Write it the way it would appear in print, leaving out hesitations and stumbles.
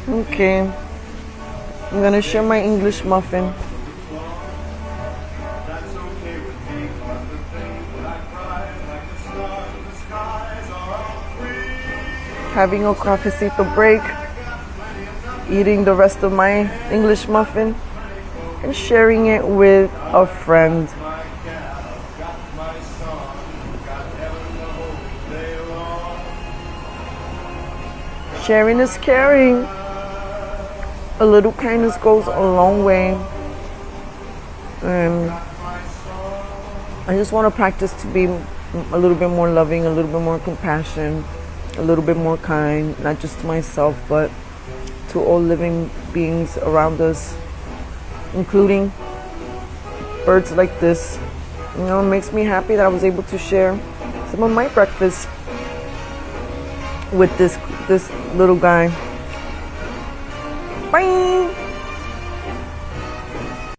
Okay, I'm gonna share my English muffin. Having a cafecito break, eating the rest of my English muffin and sharing it with a friend. Sharing is caring. A little kindness goes a long way. And I just want to practice to be a little bit more loving, a little bit more compassionate, a little bit more kind, not just to myself, but to all living beings around us, including birds like this. You know, it makes me happy that I was able to share some of my breakfast with this little guy. Bye!